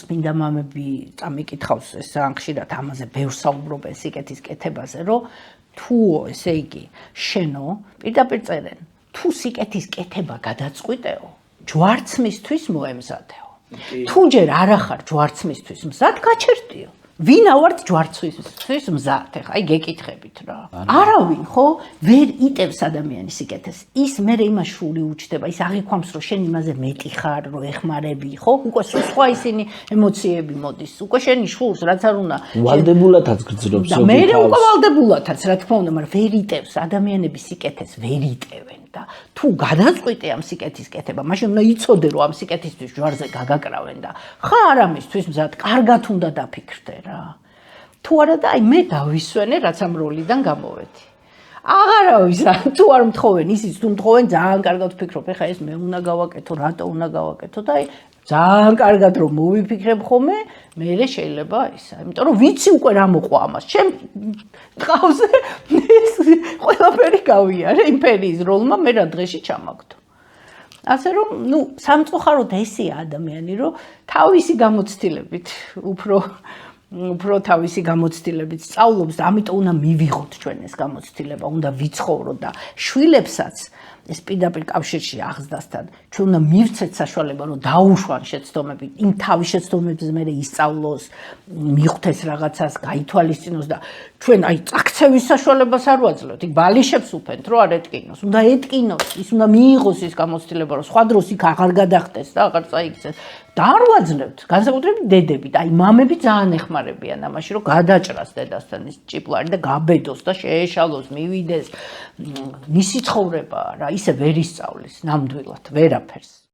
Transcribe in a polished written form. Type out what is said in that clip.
წმინდა მამები წამიკითხავს ეს ძალიან ხშირად ამაზე ბევრს საუბრობენ სიკეთის კეთებაზე, რომ თუო, ესე იგი, შენო პირდაპირ წერენ, თუ სიკეთის კეთება გადაწყვიტეო, ჯვარცმისთვის მოემზადეო. თუ ჯერ არ ახარ ჯვარცმისთვის მზად, გაჩერდიო. ვინ ავართ ჯვარცმისთვის მზად? ეხა აი გეკითხებით რა. არავინ ხო ვერ იტევს ადამიანის სიკეთეს. ის მერე იმას შური უჩდება, ის აღიქვამს რომ შენ იმაზე მეტი ხარ, რომ ეხმარები, ხო? უკვე სხვა ისინი ემოციები მოდის. უკვე შენი შულს რაც არ უნდა ვალდებულათაც გრძნობს. და მე უკვე ვალდებულათაც რა თქმა უნდა, მაგრამ ვერ იტევს ადამიანების სიკეთეს, ვერ იტევენ და თუ გადაწყვიტე ამ სიკეთის კეთება, მაშინ უნდა იცოდე რომ ამ სიკეთისთვის ჯვარზე გაგაკრავენ და ხარ ამისთვის მზად, კარგად უნდა დაფიქრდე რა. თუ არა და აი მე დავისვენე რაც ამ როლიდან გამოვედი. აღარავის თუ არ მთხოვენ ისიც თუ მთხოვენ ძალიან კარგად ვფიქრობ, ეხა ეს მე უნდა გავაკეთო, რატო უნდა გავაკეთო და აი ძალიან კარგად რომ მოვიფიქრებ ხოლმე, მე შეიძლება ისა, იმიტომ რომ ვიცი უკვე რა მოყვა ამას. ჩემ ტყავზე ეს ყველაფერი გავიარე იმპერიის როლმა, მე რა დღეში ჩამაგდო. ასე რომ, სამწუხაროდ ესეა ადამიანი, რომ თავისი გამოცდილებით უფრო თავისი გამოცდილებით სწავლობს და ამიტომ უნდა მივიღოთ ჩვენ ეს გამოცდილება, უნდა ვიცხოვროთ და შვილებსაც ეს პირდაპირ კავშირში აღზრდასთან ჩვენ უნდა მივცეთ საშუალება რომ დაუშვან შეცდომები, იმ თავის შეცდომებზე მე ისწავლოს, მიხვდეს რაღაცას, გაითვალისწინოს და ჩვენ აი წაქცევის საშუალებას არ ვაძლევთ. იქ ბალიშებს უფენთ რომ არ ეტკინოს, უნდა ეტკინოს, ის უნდა მიიღოს ის გამოცდილება რომ სხვა დროს იქ აღარ გადახდეს და აღარ წაიქცეს. და არ ვაძლევთ, განსაკუთრებით დედები და აი მამები ძალიან ეხმარებიან ამაში რომ გადაჭრას დედასთან ის ჭიპლარი და გაბედოს და შეეშალოს, მივიდეს მისი ცხოვრება რა ისე ვერ ისწავლის ნამდვილად ვერაფერს.